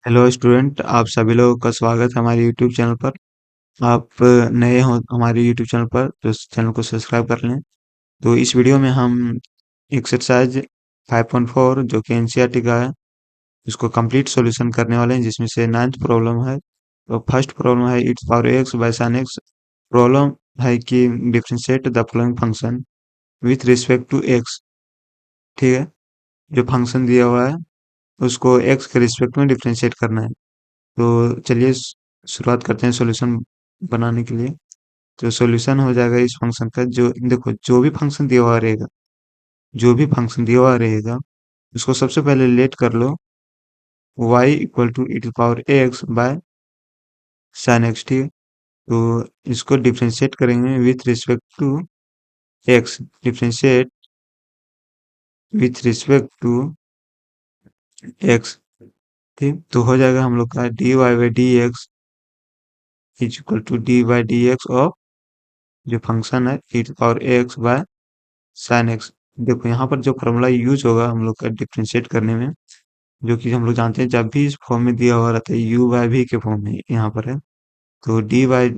Hello student, आप सभी लोगों का स्वागत है हमारे यूट्यूब चैनल पर। आप नए हो हमारे यूट्यूब चैनल पर तो इस चैनल को सब्सक्राइब कर लें। तो इस वीडियो में हम एक्सरसाइज 5.4 जो कि एनसीईआरटी का है उसको कंप्लीट सॉल्यूशन करने वाले हैं, जिसमें से 9th प्रॉब्लम है। तो फर्स्ट प्रॉब्लम है e to power x by sine x. Problem है कि differentiate the following function with respect to x. ठीक है, जो फंक्शन दिया हुआ है उसको एक्स के रिस्पेक्ट में डिफरेंशिएट करना है। तो चलिए शुरुआत करते हैं सॉल्यूशन बनाने के लिए। तो सॉल्यूशन हो जाएगा इस फंक्शन का। जो देखो, जो भी फंक्शन दिया हुआ रहेगा उसको सबसे पहले लेट कर लो y equal to E to power x by sine x. ठीक है, तो इसको डिफ्रेंशिएट करेंगे with respect to x. Differentiate with respect to x. ठीक, तो हो जाएगा हम लोग का d Y by D x is equal to d by D x of जो फंक्शन है e to power x by sine x. देखो, यहाँ पर जो फॉर्मूला यूज होगा हम लोग का डिफ्रेंशिएट करने में, जो कि हम लोग जानते हैं जब भी इस फॉर्म में दिया हुआ रहता है यू बाय वी के फॉर्म में यहाँ पर है। तो D by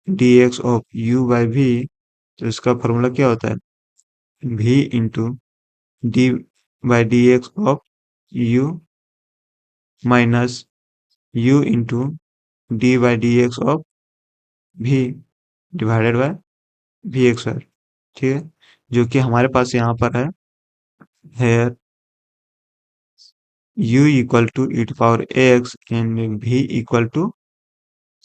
D x of U by V, तो इसका फॉर्मूला क्या होता है V into D by D x of U minus U into D by D x of V divided by V X Y. ठीक है, जो कि हमारे पास यहाँ पर है u equal to E to power X and v equal to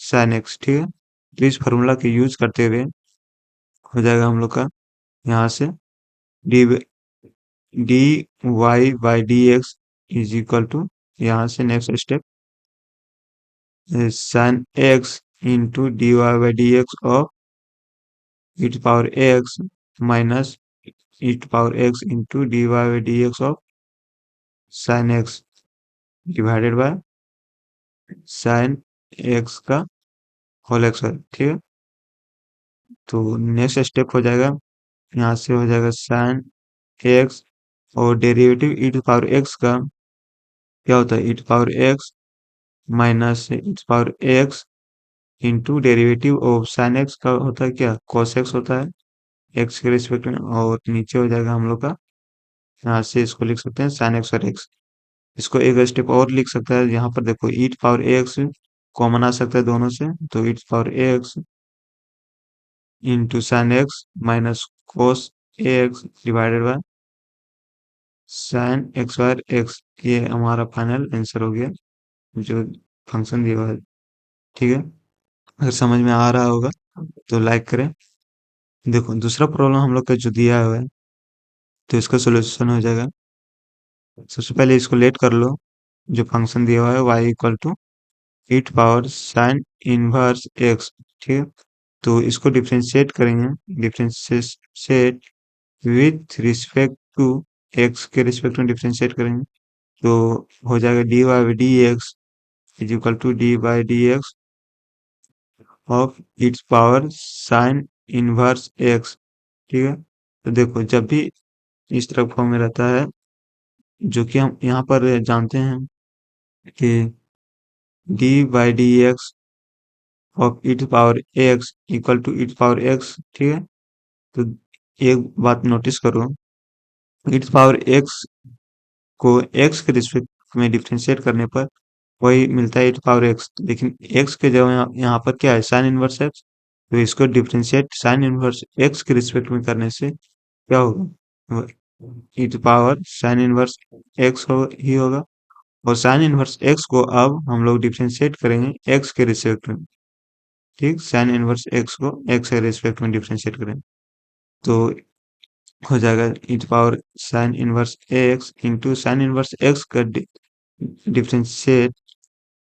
sine x. ठीक है, तो इस फॉर्मूला के यूज करते हुए हो जाएगा हम लोग का यहाँ से D D Y by D x is equal to, यहाँ से next step sine x into D Y by D x of E to power x minus E to power x into D Y by D x of sine X divided by sine x का whole X. ठीक है, तो next step हो जाएगा यहाँ से हो जाएगा साइन एक्स और derivative e to power x का क्या होता है e to power x minus E to power x into derivative of sine x का होता है क्या कॉस एक्स होता है एक्स के रिस्पेक्ट में। और नीचे हो जाएगा हम लोग का, यहाँ से इसको लिख सकते हैं साइन एक्स और एक्स। इसको एक स्टेप और लिख सकता है, यहाँ पर देखो e to power x common आ सकता है दोनों से, तो e to power x into sine x minus cos x divided by sine x बार एक्स। ये हमारा फाइनल आंसर हो गया जो फंक्शन दिया हुआ है। ठीक है, अगर समझ में आ रहा होगा तो लाइक करें। देखो, दूसरा प्रॉब्लम हम लोग का जो दिया हुआ है तो इसका सोल्यूशन हो जाएगा। सबसे पहले इसको लेट कर लो, जो फंक्शन दिया हुआ है y equal to e to power sine inverse x. ठीक है, तो इसको डिफ्रेंशिएट करेंगे। Differentiate with respect to x के रिस्पेक्ट में डिफ्रेंशिएट करेंगे, तो हो जाएगा d Y by D x is equal to d by D x of its power sine inverse x. ठीक है, तो देखो जब भी इस तरह फॉर्म में रहता है, जो कि हम यहाँ पर जानते हैं कि d by D x of e to power x equal to e to power x. ठीक है, तो एक बात नोटिस करो, इट पावर एक्स को एक्स के रिस्पेक्ट में डिफ्रेंशिएट करने पर वही मिलता है इट पावर एक्स, लेकिन एक्स के जगह यहाँ पर क्या है साइन इनवर्स एक्स। तो इसको डिफ्रेंशिएट साइन इनवर्स एक्स के रिस्पेक्ट में करने से क्या होगा e to power sine inverse x ही होगा। और साइन इनवर्स एक्स को अब हम लोग डिफ्रेंशिएट करेंगे एक्स के रिस्पेक्ट में। ठीक, साइन इनवर्स एक्स को एक्स के रिस्पेक्ट में डिफ्रेंशिएट करेंगे, तो हो जाएगा e to power sine inverse x into sine inverse x का डिफ्रेंशिएट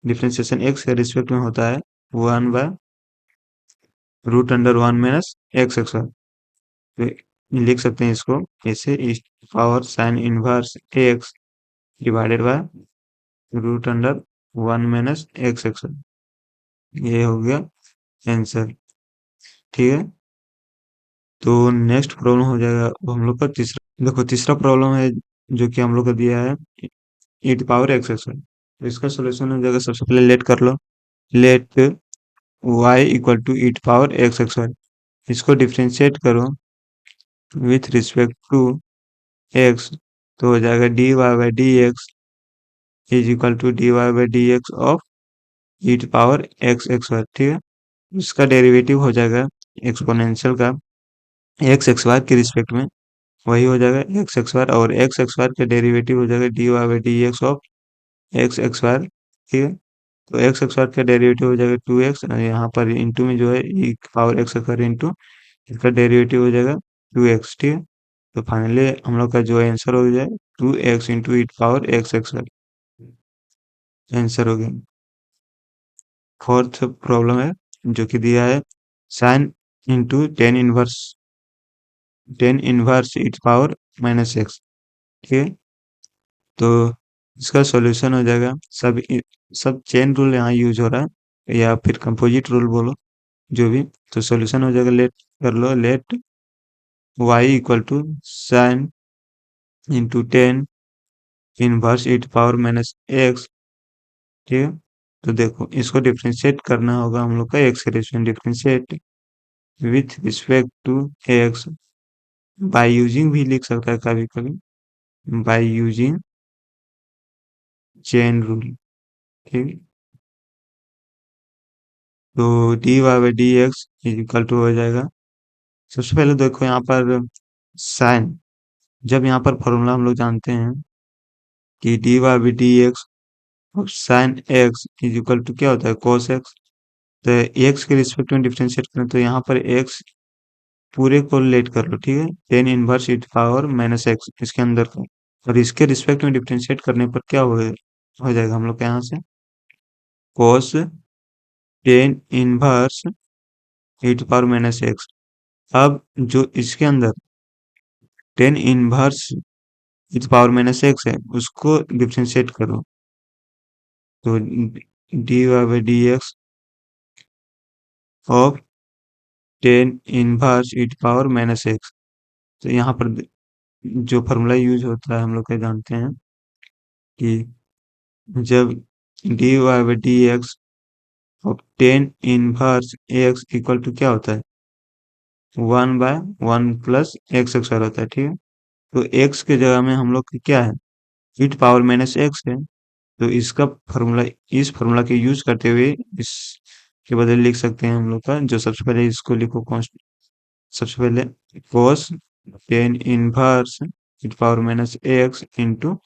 डिफ्रेंशिएशन एक्स के रिस्पेक्ट में होता है 1/√(1 माइनस एक्स एक्स वाई)। तो लिख सकते हैं इसको ऐसे e power sine inverse x divided by √(1 minus x x y). ये हो गया आंसर। ठीक है, तो नेक्स्ट प्रॉब्लम हो जाएगा वो हम लोग का तीसरा। देखो, तीसरा प्रॉब्लम है जो कि हम लोग को दिया है e to power x x y. तो इसका सोल्यूशन हो जाएगा, सबसे पहले लेट कर लो। Let y equal to e power x x y, इसको डिफ्रेंशिएट करो विथ रिस्पेक्ट टू एक्स, तो हो जाएगा dy by D x is equal to dy by D x of e power x x Y, ठीक है। इसका derivative हो जाएगा एक्सपोनेंशियल का एक्स एक्स वाई के रिस्पेक्ट में, वही हो जाएगा एक्स एक्स वाई, और एक्स एक्स वाई का डेरिवेटिव हो जाएगा dy by D x of x x Y, ठीक है। तो एक्स एक्स वाई का डेरिवेटिव हो जाएगा 2x, यहाँ पर इंटू में जो है e power x square into इसका डेरिवेटिव हो जाएगा 2x, ठीक है। तो फाइनली हम लोग का जो आंसर हो जाए 2x into e power x x y, answer हो गया। फोर्थ प्रॉब्लम है जो कि दिया है sine into tan inverse e power minus x, ठीक है। तो इसका सॉल्यूशन हो जाएगा, सब चेन रूल यहाँ यूज हो रहा है या फिर कंपोजिट रूल बोलो, जो भी। तो सॉल्यूशन हो जाएगा, लेट कर लो, let y equal to sine into tan inverse e power minus x, ठीक है। तो देखो इसको डिफ्रेंशिएट करना होगा हम लोग का एक्स के respect, differentiate with respect to x by using भी लिख सकता है कभी कभी, बाय यूजिंग चेन रूल, ठीक। तो d Y by D x equal to हो जाएगा, सबसे पहले देखो यहाँ पर साइन, जब यहाँ पर फॉर्मूला हम लोग जानते हैं कि d Y by D x और sine x is equal to क्या होता है, cos एक्स। तो एक्स के रिस्पेक्ट में डिफरेंशिएट करें तो यहाँ पर एक्स पूरे को लेट कर लो, ठीक है, ten inverse e power minus x इसके अंदर को, और इसके रिस्पेक्ट में डिफरेंशिएट करने पर क्या हो जाएगा हम लोग के यहाँ से cos tan inverse e power minus x. अब जो इसके अंदर tan inverse e power minus x है उसको डिफरेंशिएट करो, तो d Y by D x of tan inverse e power minus x. तो यहाँ पर जो फॉर्मूला यूज होता है हम लोग क्या जानते हैं कि जब d Y by D x of tan inverse x equal to क्या होता है, 1/1 प्लस एक्स एक्स होता है, ठीक है। तो एक्स के जगह में हम लोग क्या है, ईट पावर माइनस एक्स है। तो इसका फॉर्मूला, इस फॉर्मूला के यूज करते हुए इस के बदले लिख सकते हैं हम लोग का, जो सबसे पहले इसको लिखो कॉन्स्ट, सबसे पहले cos tan inverse e power minus x into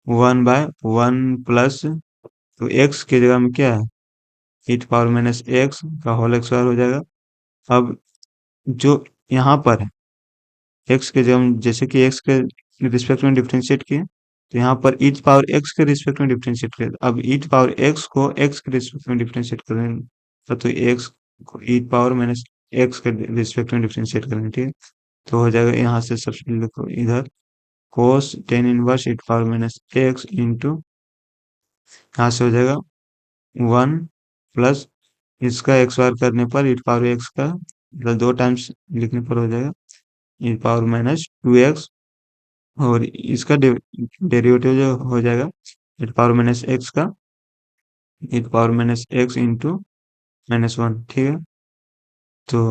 1/1 plus, तो एक्स की जगह में क्या है, ई पावर माइनस एक्स का होल स्क्वायर हो जाएगा। अब जो यहाँ पर है एक्स के जगह जैसे कि एक्स के रिस्पेक्ट में डिफरेंशिएट किए, तो यहाँ पर ई पावर एक्स के रिस्पेक्ट में डिफरेंशिएट किया, अब ई पावर एक्स को एक्स के रिस्पेक्ट में डिफरेंशिएट करेंगे तो एक्स को ई पावर माइनस एक्स के रिस्पेक्ट में डिफरेंशिएट करेंगे, ठीक है। तो हो जाएगा यहाँ से सबसे पहले लिखो इधर cos tan inverse e power minus x into, यहाँ से हो जाएगा 1 प्लस इसका एक्स बार करने पर ई पावर एक्स का मतलब 2 टाइम्स लिखने पर हो जाएगा ई पावर माइनस 2x, और इसका डेरिवेटिव जो हो जाएगा ई पावर माइनस एक्स का ई पावर माइनस एक्स इंटू -1, ठीक है। तो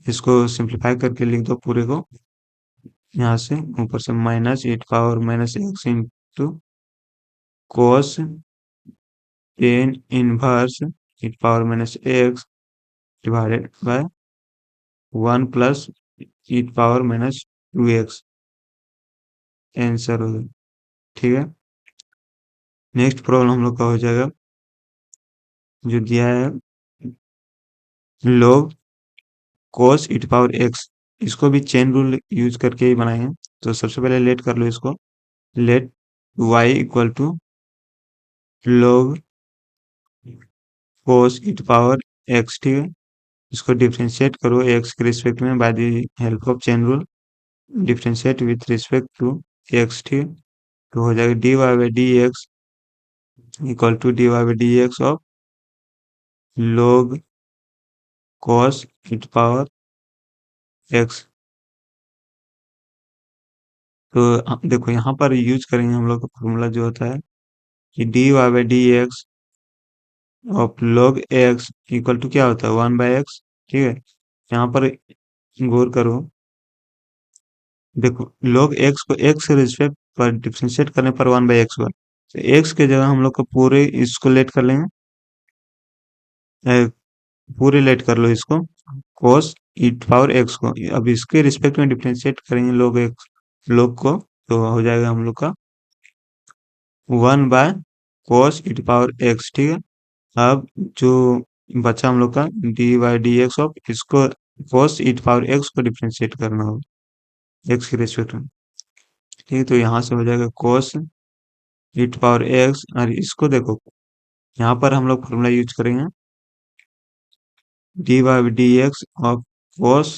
इसको सिंप्लीफाई करके लिख दो पूरे को, यहाँ से ऊपर से minus E power minus x into cos ten inverse e power minus x divided by 1 plus E power minus 2x, answer हो गया, ठीक है। नेक्स्ट प्रॉब्लम हम लोग का हो जाएगा जो दिया है log cos e power x, इसको भी चेन रूल यूज करके ही बनाए हैं। तो सबसे पहले लेट कर लो इसको, let y equal to log cos e power x, ठीक है। इसको डिफरेंशिएट करो x के रिस्पेक्ट में by the help of chain rule, differentiate with respect to x, ठीक है। तो हो जाएगा dy by D x equal to dy by D x of log cos e power x, तो देखो यहाँ पर यूज करेंगे हम लोग का फॉर्मूला जो होता है कि d Y by D x of log x equal to क्या होता है 1/x। ठीक है, यहाँ पर गौर करो। देखो log x को x के रिस्पेक्ट पर डिफरेंशिएट करने पर 1/x हुआ, तो x के जगह हम लोग को पूरे इसको लेट कर लेंगे। पूरे लेट कर लो इसको cos e पावर x को। अब इसके रिस्पेक्ट में डिफरेंशिएट करेंगे log x log को, तो हो जाएगा हम लोग का 1/cos e पावर x। ठीक है, अब जो बचा हम लोग का D by D x of इसको cos e पावर x को डिफरेंशिएट करना होगा x के रिस्पेक्ट में। ठीक है, तो यहाँ से हो जाएगा cos e पावर x, और इसको देखो यहाँ पर हम लोग फॉर्मूला यूज करेंगे D by D x of cos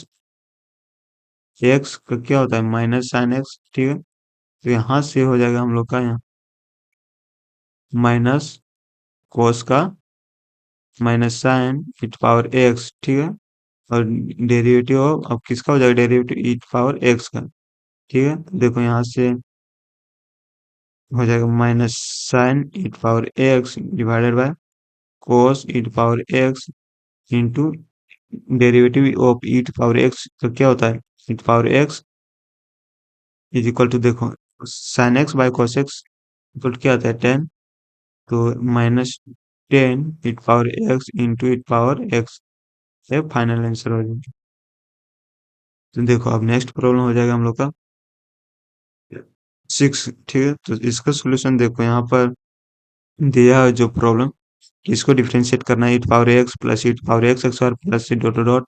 x का क्या होता है माइनस साइन x। ठीक है, तो यहाँ से हो जाएगा हम लोग का यहाँ माइनस cos का minus sine e power x। ठीक है, और डेरिवेटिव अब किसका हो जाएगा डेरिवेटिव e पावर x का। ठीक है, तो देखो यहाँ से हो जाएगा minus sine e power x divided by cos e power x into derivative of e power x का क्या होता है e power x is equal to देखो sine x by cos x equal to क्या आता है 10, तो minus 10 e power x into e power x, ये फाइनल आंसर हो जाएगा। तो देखो अब नेक्स्ट प्रॉब्लम हो जाएगा हम लोग का 6। ठीक है, तो इसका सोल्यूशन देखो यहाँ पर दिया है जो प्रॉब्लम, इसको डिफरेंशिएट करना है e power x plus e power x square plus dot dot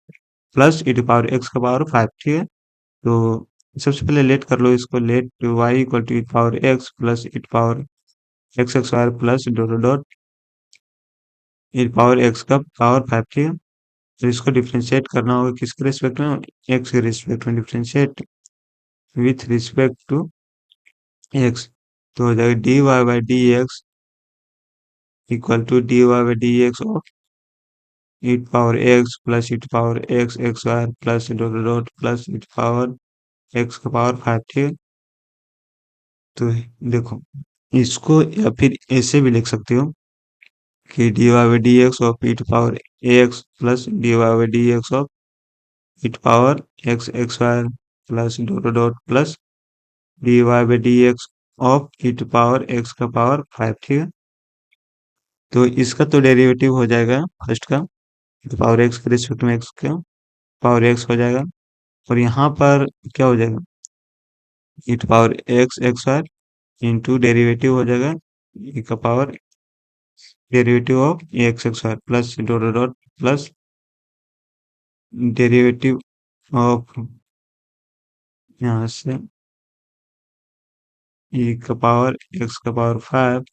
plus e power x का पावर 5। ठीक है, तो सबसे पहले लेट कर लो इसको, let y equal to e power x plus e power x square plus dot dot e power x का पावर 5। ठीक है, तो इसको डिफरेंशिएट करना होगा किसके रिस्पेक्ट में x के रिस्पेक्ट में, differentiate with respect to x, तो हो जाएगा dy by D x equal to dy by D x of e power x plus e power x square plus dot dot plus e power x का power 5। ठीक है, तो देखो इसको या फिर ऐसे भी लिख सकते हो कि dy by D x of e power ax plus dy by D x of e power x square plus dot dot plus dy by D x of e power x का पावर 5। ठीक है, तो इसका तो derivative हो जाएगा first का power x के रिस्पेक्ट में x का पावर x हो जाएगा, और यहाँ पर क्या हो जाएगा e power x square into derivative हो जाएगा e का power derivative of x square plus dot dot plus derivative of यहाँ से e का पावर x का power 5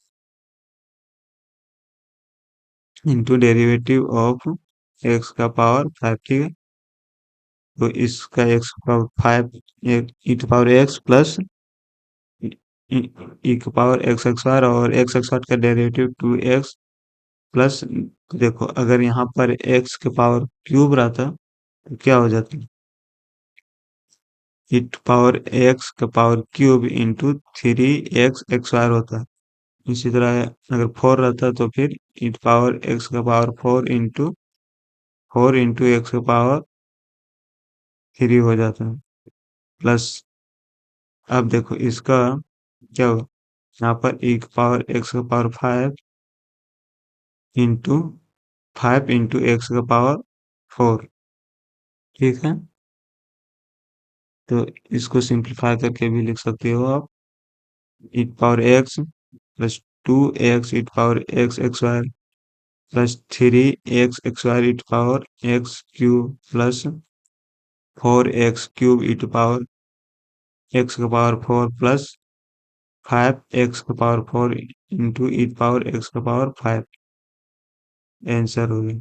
into derivative of x का पावर 5। ठीक है, तो इसका x का power 5 e power x plus e का पावर x स्क्वायर और x स्क्वायर का डेरिवेटिव 2x प्लस, देखो अगर यहाँ पर x के पावर क्यूब रहता तो क्या हो जाता e पावर x का power cube into 3x square होता है। इसी तरह अगर 4 रहता तो फिर e पावर x का पावर 4 इंटू x का पावर 3 हो जाता है प्लस। अब देखो इसका क्या होगा यहाँ पर e का पावर x का पावर 5 इंटू 5 इंटू x का पावर 4। ठीक है, तो इसको सिंप्लीफाई करके भी लिख सकते हो आप e power x plus 2x e power x square plus 3x square e power x cube plus 4x cube e power x का पावर 4 प्लस 5x का power 4 into e power x का power 5 answer हो गया।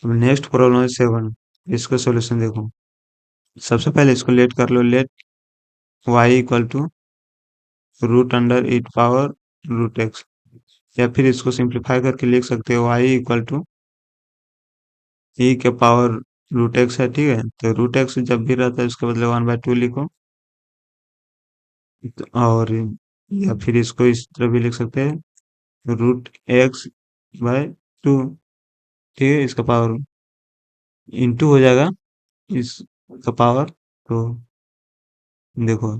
अब next problem है 7, इसका solution देखो। सबसे पहले इसको लेट कर लो, let y equal to root under e power root x, या फिर इसको सिंप्लीफाई करके लिख सकते हो y इक्वल टू e के पावर रूट एक्स है, ठीक है। तो रूट एक्स जब भी रहता है उसके बदले 1/2 लिखो। और या फिर इसको इस तरह भी लिख सकते हैं, √x/2, ठीक है। इसका पावर इंटू हो जाएगा इसका पावर। तो देखो,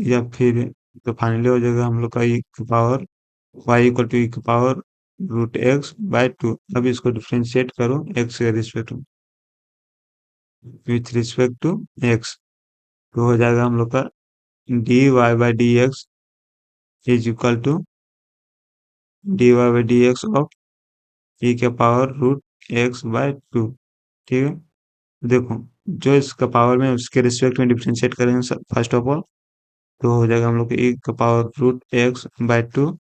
या फिर तो फाइनली हो जाएगा हम लोग का e का पावर y = e⁻√x/2। अब इसको डिफरेंशिएट करो x के respect with respect to x। तो हो जाएगा हम लोग का dy/dx is equal to dy/dx of e के पावर √x/2, ठीक है। देखो, जो इसका पावर में उसके रिस्पेक्ट में डिफरेंशिएट करेंगे फर्स्ट ऑफ ऑल, तो हो जाएगा हम लोग e का पावर √x/2।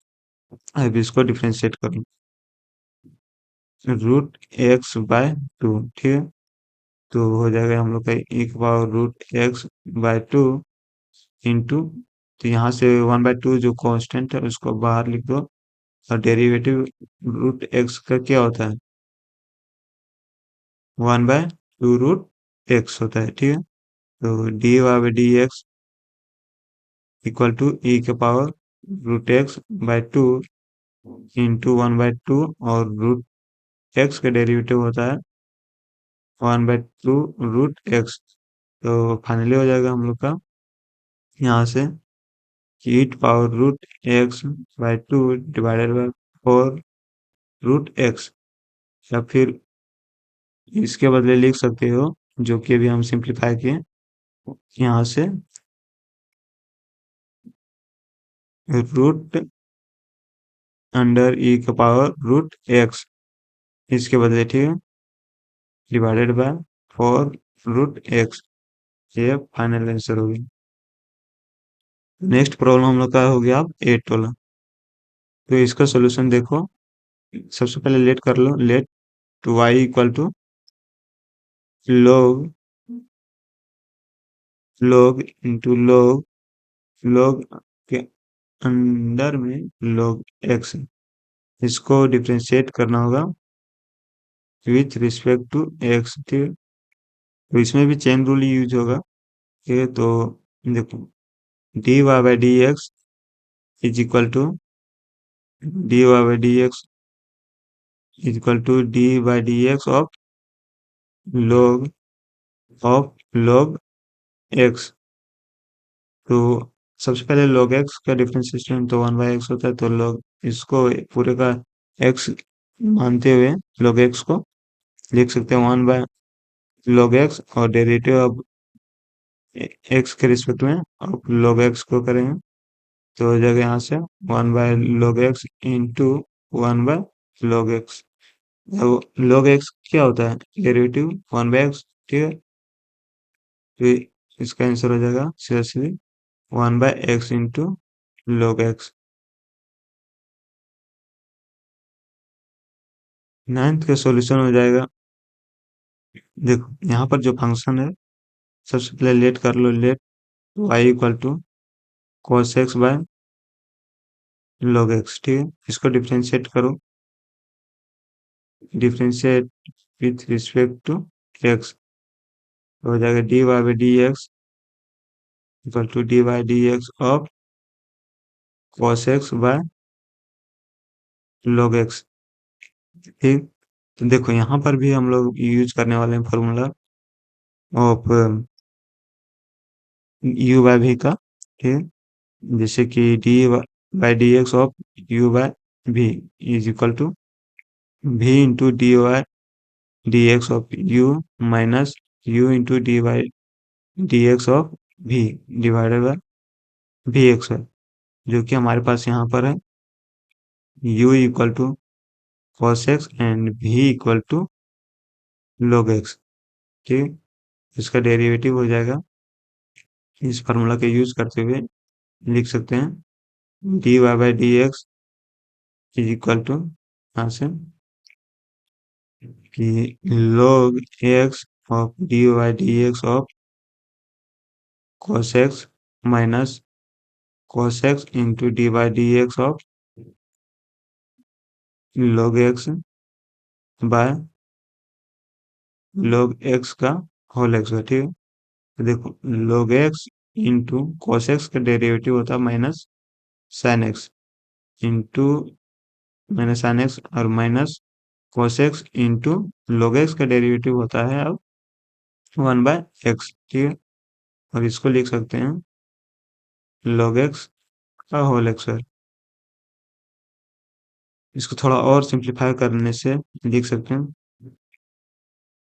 अब इसको डिफरेंशिएट करो √x/2, ठीक है। तो हो जाएगा हम लोग का e का पावर √x/2 इंटू, तो यहाँ से 1/2 जो कांस्टेंट है उसको बाहर लिख दो। और डेरिवेटिव रूट एक्स का क्या होता है, 1/2 √x होता है, ठीक है। तो dy/dx इक्वल टू e के पावर √x/2 इंटू 1/2, और रूट एक्स का डेरिवेटिव होता है 1/2 √x। तो फाइनली हो जाएगा हम लोग का यहाँ से e to power √x/2 divided by 4 √x। या फिर इसके बदले लिख सकते हो, जो कि अभी हम सिंप्लीफाई किए, यहाँ से रूट अंडर e का पावर √x, इसके बदले, ठीक है, डिवाइडेड बाय 4 √x। ये फाइनल आंसर होगी। नेक्स्ट प्रॉब्लम हम लोग का हो गया अब 8 वाला। तो इसका सोल्यूशन देखो, सबसे पहले लेट कर लो, let to y equal to log into log के अंडर में log x। इसको डिफरेंशिएट करना होगा विथ रिस्पेक्ट टू x, ठीक है। तो इसमें भी चेन रूल यूज होगा, ठीक है। तो देखो, dy/dx is equal to dy/dx is equal to dy/dx of log x। तो सबसे पहले log x का डिफरेंशिएशन तो 1/x होता है, तो log इसको पूरे का x मानते हुए log x को लिख सकते हैं 1/log x, और डेरिवेटिव अब x के रिस्पेक्ट में अब log x को करेंगे, तो हो जाएगा यहाँ से 1/log x into 1/log x। अब log x क्या होता है, डेरिवेटिव 1/x, ठीक है। तो इसका आंसर हो जाएगा सीधा सीधे 1/x into log x। Ninth का सॉल्यूशन हो जाएगा, देखो यहाँ पर जो फंक्शन है, सबसे पहले लेट कर लो, let y equal to cos x by log x, ठीक है। इसको डिफरेंशिएट करो, differentiate with respect to x। हो जाएगा dy/dx equal to dy/dx of cos x by log x, ठीक। तो देखो यहाँ पर भी हम लोग यूज करने वाले हैं फॉर्मूला ऑफ u/v का, ठीक है। जैसे कि dy/dx of u/v is equal to v into dy/dx of u minus u into dy/dx of v divided by vx है, जो कि हमारे पास यहाँ पर है u equal to cos x and v equal to log x, ठीक। इसका derivative हो जाएगा, इस फार्मूला का यूज करते हुए लिख सकते हैं dy/dx इज इक्वल टू, यहाँ से कि log x of dy/dx of cos x minus cos x into dy/dx of log x by log x का होल एक्स है, ठीक है। तो देखो log x इंटू cos x का डेरिवेटिव होता है minus sine x into minus sine x और minus cos x into log x का डेरिवेटिव होता है अब 1/x, ठीक है। और इसको लिख सकते हैं log x का होल एक्स है। इसको थोड़ा और सिंप्लीफाई करने से लिख सकते हैं,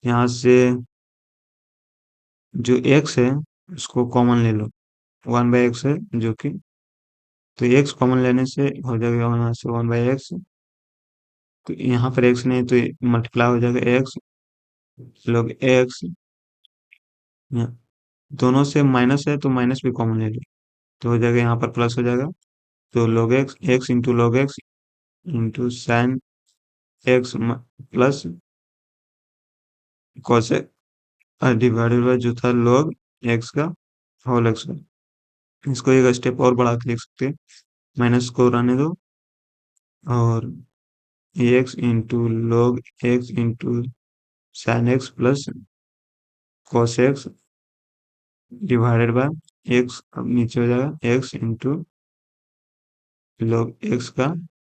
यहाँ से जो x है उसको कॉमन ले लो, 1/x है जो कि, तो x कॉमन लेने से हो जाएगा यहाँ से 1/x, तो यहाँ पर x नहीं तो मल्टीप्लाई हो जाएगा x log x, दोनों से माइनस है तो माइनस भी कॉमन ले लो तो हो जाएगा यहाँ पर प्लस हो जाएगा। तो log x x into log x into sine x plus cos x divided bye जो था log x का होल एक्स। इसको एक स्टेप और बढ़ा के लिख सकते हैं, माइनस को रहने दो और x into log x into sine x plus cos x divided bye x, अब नीचे हो जाएगा x इंटू log x का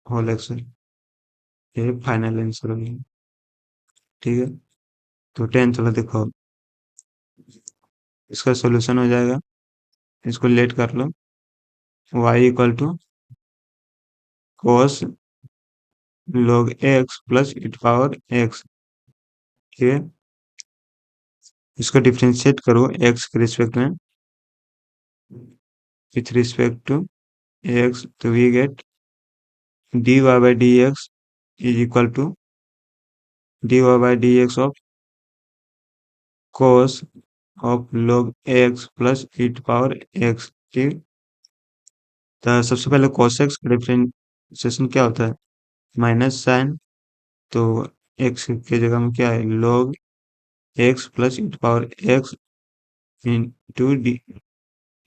होल एक्स, ये फाइनल आंसर हो गया, ठीक है। तो 10 चलो देखो इसका सॉल्यूशन हो जाएगा, इसको लेट कर लो, y equal to cos log x plus e power x, ठीक है। इसको डिफ्रेंशिएट करो x के रिस्पेक्ट में, with respect to x, तो we get dy by dx is equal to dy by dx of cos of log x plus e power x, ठीक। तो सबसे पहले cos x का डिफरेंशिएशन क्या होता है, माइनस साइन, तो x की जगह में क्या है log x plus e power x into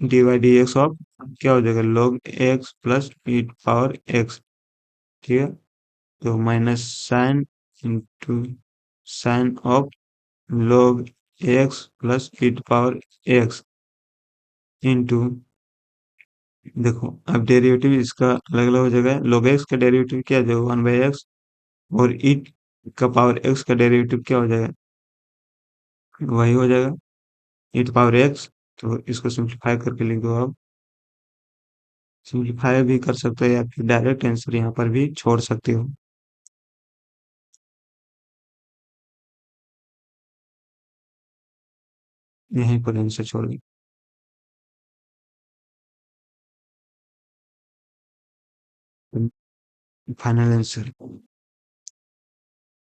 D by D x of क्या हो जाएगा log x plus e power x, ठीक है। तो minus sine into sine of log x plus e power x into, देखो अब डेरिवेटिव इसका अलग अलग हो जाएगा, log x का डेरिवेटिव क्या हो जाएगा 1/x और e का पावर x का डेरिवेटिव क्या हो जाएगा, वही हो जाएगा e पावर x। तो इसको सिंप्लीफाई करके लिख दो, आप सिंप्लीफाई भी कर सकते हो या फिर डायरेक्ट आंसर यहाँ पर भी छोड़ सकते हो, यहीं पर आंसर छोड़ दो, फाइनल आंसर।